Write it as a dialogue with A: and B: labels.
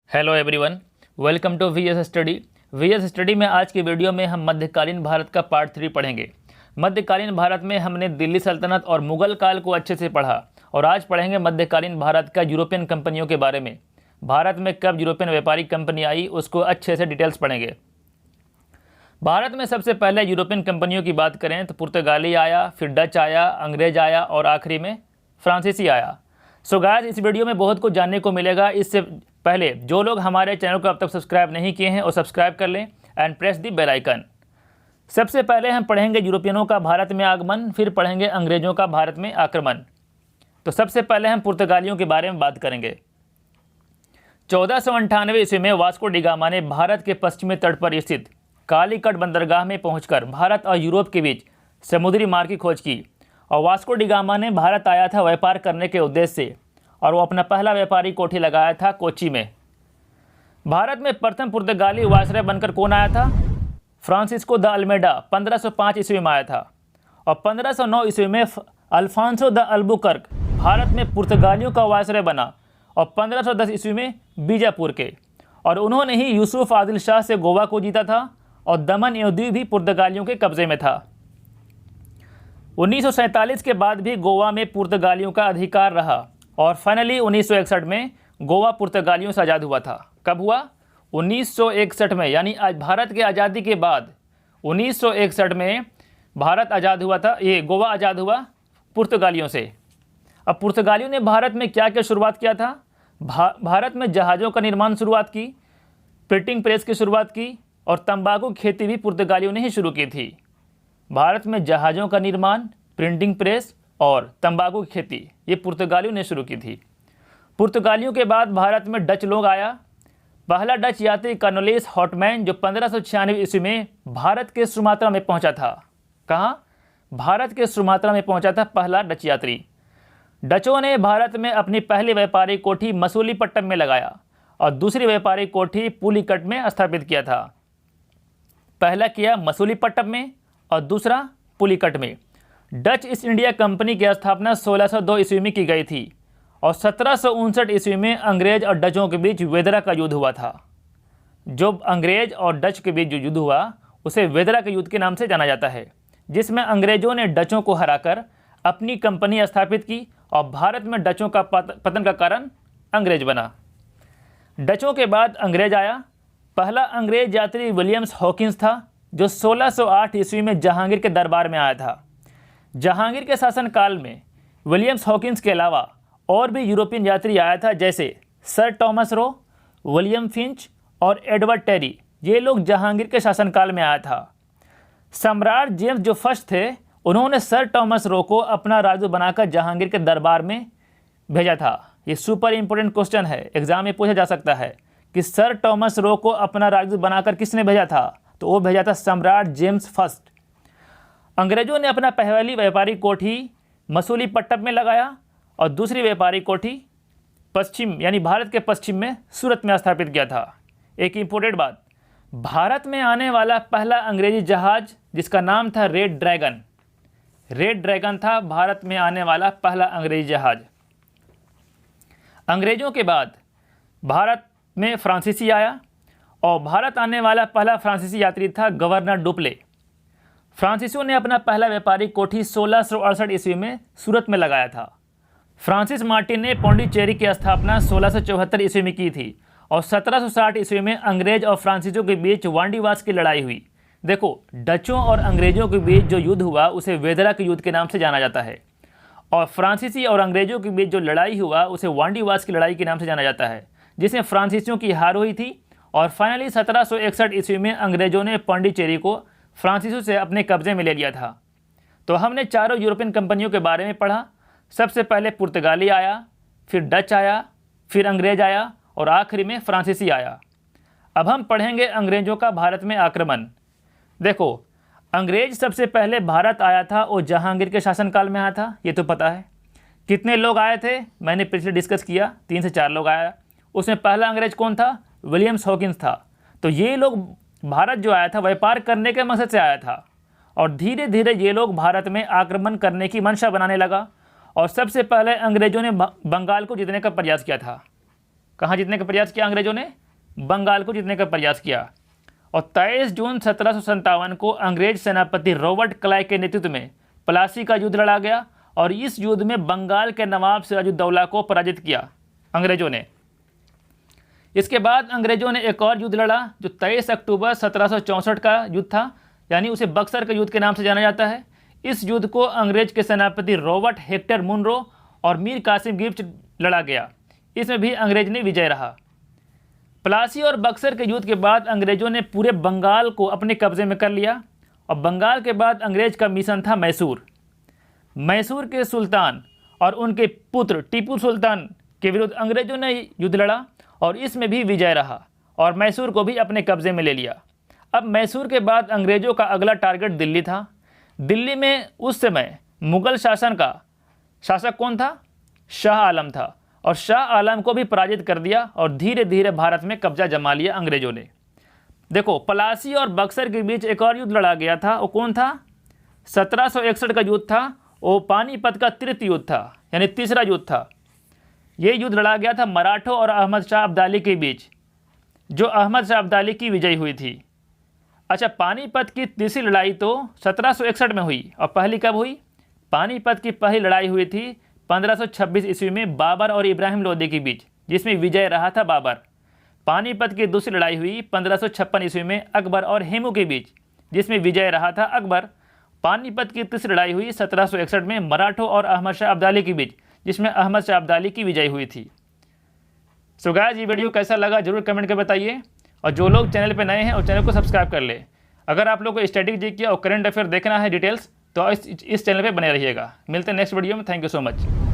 A: Hello everyone, welcome to VS study. VS study में आज की वीडियो में हम मध्यकालीन भारत का पार्ट 3 पढ़ेंगे। मध्यकालीन भारत में हमने दिल्ली सल्तनत और मुगल काल को अच्छे से पढ़ा और आज पढ़ेंगे मध्यकालीन भारत का यूरोपियन कंपनियों के बारे में। भारत में कब यूरोपियन व्यापारिक कंपनी आई उसको अच्छे से डिटेल्स पढ़ेंगे। भारत में सबसे पहले यूरोपियन कंपनियों की बात करें तो पुर्तगाली आया, फिर डच आया, अंग्रेज आया और आखिरी में फ्रांसीसी आया। सो गाइस, इस वीडियो में बहुत कुछ जानने को मिलेगा। इससे पहले जो लोग हमारे चैनल को अब तक सब्सक्राइब नहीं किए हैं वो सब्सक्राइब कर लें and press the bell icon. सबसे पहले हम पढ़ेंगे यूरोपियनों का भारत में आगमन, फिर पढ़ेंगे अंग्रेजों का भारत में आक्रमण। तो सबसे पहले हम पुर्तगालियों के बारे में बात करेंगे। 1498 ईस्वी में वास्को डी गामा ने भारत के पश्चिमी तट पर स्थित कालीकट बंदरगाह में पहुंचकर भारत और यूरोप के बीच समुद्री मार्ग की खोज की। और वास्को डी गामा ने भारत आया था व्यापार करने के उद्देश्य से और वो अपना पहला व्यापारी कोठी लगाया था कोच्चि में। भारत में प्रथम पुर्तगाली वायसराय बनकर कौन आया था? फ्रांसिस्को द अल्मेडा 1505 ईस्वी में आया था। और 1509 ईस्वी में अल्फांसो द अल्बुकर्क भारत में पुर्तगालियों का वायसराय बना और 1510 ईस्वी में बीजापुर के। और उन्होंने ही यूसुफ आदिल शाह से गोवा को जीता था और दमन एवं दीव भी पुर्तगालियों के कब्जे में था। 1947 के बाद भी गोवा में पुर्तगालियों का अधिकार रहा और फाइनली 1961 में गोवा पुर्तगालियों से आज़ाद हुआ था। कब हुआ? 1961 में, यानी आज भारत के आज़ादी के बाद 1961 में भारत आज़ाद हुआ था, ये गोवा आज़ाद हुआ पुर्तगालियों से। अब पुर्तगालियों ने भारत में क्या क्या शुरुआत किया था? भारत में जहाज़ों का निर्माण शुरुआत की, प्रिंटिंग प्रेस की शुरुआत की और तंबाकू खेती भी पुर्तगालियों ने ही शुरू की थी। भारत में जहाज़ों का निर्माण, प्रिंटिंग प्रेस और तंबाकू की खेती ये पुर्तगालियों ने शुरू की थी। पुर्तगालियों के बाद भारत में डच लोग आया। पहला डच यात्री कर्नोलिस हॉटमैन जो 1596 ईस्वी में भारत के सुमात्रा में पहुंचा था। कहाँ? भारत के सुमात्रा में पहुंचा था पहला डच यात्री। डचों ने भारत में अपनी पहली व्यापारी कोठी मसूलीपट्टनम में लगाया और दूसरी व्यापारी कोठी पुलिकट में स्थापित किया था। पहला किया मसूलीपट्टनम में और दूसरा पुलिकट में। डच ईस्ट इंडिया कंपनी की स्थापना 1602 ईस्वी में की गई थी और 1759 ईस्वी में अंग्रेज और डचों के बीच वेदरा का युद्ध हुआ था। जो अंग्रेज और डच के बीच जो युद्ध हुआ उसे वेदरा के युद्ध के नाम से जाना जाता है, जिसमें अंग्रेजों ने डचों को हराकर अपनी कंपनी स्थापित की और भारत में डचों का पतन का कारण अंग्रेज बना। डचों के बाद अंग्रेज आया। पहला अंग्रेज यात्री विलियम्स हॉकिंस था जो 1608 ईस्वी में जहांगीर के दरबार में आया था। जहांगीर के शासनकाल में विलियम्स हॉकिंस के अलावा और भी यूरोपियन यात्री आया था, जैसे sir Thomas Roe, William Finch और एडवर्ड टेरी। ये लोग जहांगीर के शासनकाल में आया था। सम्राट जेम्स जो फर्स्ट थे उन्होंने सर टॉमस रो को अपना राजदूत बनाकर जहांगीर के दरबार में भेजा था। ये सुपर इंपॉर्टेंट क्वेश्चन है, एग्जाम में पूछा जा सकता है कि सर टॉमस रो को अपना राजदूत बनाकर किसने भेजा था? तो वो भेजा था सम्राट जेम्स फर्स्ट। अंग्रेजों ने अपना पहली व्यापारी कोठी मसूलीपट्टनम में लगाया और दूसरी व्यापारी कोठी पश्चिम यानी भारत के पश्चिम में सूरत में स्थापित किया था। एक इम्पोर्टेंट बात, भारत में आने वाला पहला अंग्रेजी जहाज जिसका नाम था रेड ड्रैगन था भारत में आने वाला पहला अंग्रेजी जहाज। अंग्रेजों के बाद भारत में फ्रांसीसी आया और भारत आने वाला पहला फ्रांसीसी यात्री था गवर्नर डुप्ले। फ्रांसीसियों ने अपना पहला व्यापारी कोठी 1668 ईस्वी में सूरत में लगाया था। फ्रांसिस मार्टिन ने पौंडीचेरी की स्थापना 1674 ईस्वी में की थी और 1760 ईस्वी में अंग्रेज और फ्रांसीसियों के बीच वांडीवास की लड़ाई हुई। देखो, डचों और अंग्रेजों के बीच जो युद्ध हुआ उसे वेदरा के युद्ध के नाम से जाना जाता है और फ्रांसीसी और अंग्रेजों के बीच जो लड़ाई हुआ उसे वांडीवास की लड़ाई के नाम से जाना जाता है, जिसमें फ्रांसीसियों की हार हुई थी। और फाइनली 1761 ईस्वी में अंग्रेजों ने पौंडीचेरी को फ्रांसीसियों से अपने कब्जे में ले लिया था। तो हमने चारों यूरोपियन कंपनियों के बारे में पढ़ा। सबसे पहले पुर्तगाली आया, फिर डच आया, फिर अंग्रेज आया और आखिरी में फ्रांसीसी आया। अब हम पढ़ेंगे अंग्रेजों का भारत में आक्रमण। देखो, अंग्रेज सबसे पहले भारत आया था और जहांगीर के शासनकाल में आया था, ये तो पता है। कितने लोग आए थे मैंने पिछले डिस्कस किया, 3 से 4 लोग आया। उसमें पहला अंग्रेज कौन था? विलियम्स हॉकिंस था। तो ये लोग भारत जो आया था व्यापार करने के मकसद से आया था और धीरे धीरे ये लोग भारत में आक्रमण करने की मंशा बनाने लगा और सबसे पहले अंग्रेजों ने बंगाल को जीतने का प्रयास किया था। कहाँ जीतने का प्रयास किया अंग्रेजों ने? बंगाल को जीतने का प्रयास किया। और 23 जून 1757 को अंग्रेज सेनापति रॉबर्ट क्लाइव के नेतृत्व में प्लासी का युद्ध लड़ा गया और इस युद्ध में बंगाल के नवाब सिराजुद्दौला को पराजित किया अंग्रेजों ने। इसके बाद अंग्रेजों ने एक और युद्ध लड़ा जो 23 अक्टूबर 1764 का युद्ध था, यानी उसे बक्सर के युद्ध के नाम से जाना जाता है। इस युद्ध को अंग्रेज के सेनापति रॉबर्ट हेक्टर मुनरो और मीर कासिम गिब्स लड़ा गया। इसमें भी अंग्रेज ने विजय रहा। प्लासी और बक्सर के युद्ध के बाद अंग्रेजों ने पूरे बंगाल को अपने कब्जे में कर लिया और बंगाल के बाद अंग्रेज का मिशन था मैसूर। मैसूर के सुल्तान और उनके पुत्र टीपू सुल्तान के विरुद्ध अंग्रेजों ने युद्ध लड़ा और इसमें भी विजय रहा और मैसूर को भी अपने कब्जे में ले लिया। अब मैसूर के बाद अंग्रेजों का अगला टारगेट दिल्ली था। दिल्ली में उस समय मुगल शासन का शासक कौन था? शाह आलम था और शाह आलम को भी पराजित कर दिया और धीरे धीरे भारत में कब्जा जमा लिया अंग्रेजों ने। देखो, प्लासी और बक्सर के बीच एक और युद्ध लड़ा गया था। वो कौन था? 1761 का युद्ध था। वो पानीपत का तृतीय युद्ध था, यानी तीसरा युद्ध था। ये युद्ध लड़ा गया था मराठों और अहमद शाह अब्दाली के बीच, जो अहमद शाह अब्दाली की विजय हुई थी। अच्छा, पानीपत की तीसरी लड़ाई तो 1761 में हुई और पहली कब हुई? पानीपत की पहली लड़ाई हुई थी 1526 ईस्वी में बाबर और इब्राहिम लोदी के बीच, जिसमें विजय रहा था बाबर। पानीपत की दूसरी लड़ाई हुई 1556 ईस्वी में अकबर और हेमू के बीच, जिसमें विजय रहा था अकबर। पानीपत की तीसरी लड़ाई हुई 1761 में मराठों और अहमद शाह अब्दाली के बीच, जिसमें अहमद शाह अब्दाली की विजय हुई थी। सो गाइस, ये वीडियो कैसा लगा जरूर कमेंट कर बताइए और जो लोग चैनल पे नए हैं और चैनल को सब्सक्राइब कर ले। अगर आप लोग को स्टैटिक जीके और करंट अफेयर देखना है डिटेल्स, तो इस चैनल पे बने रहिएगा। मिलते हैं नेक्स्ट वीडियो में। Thank you so much.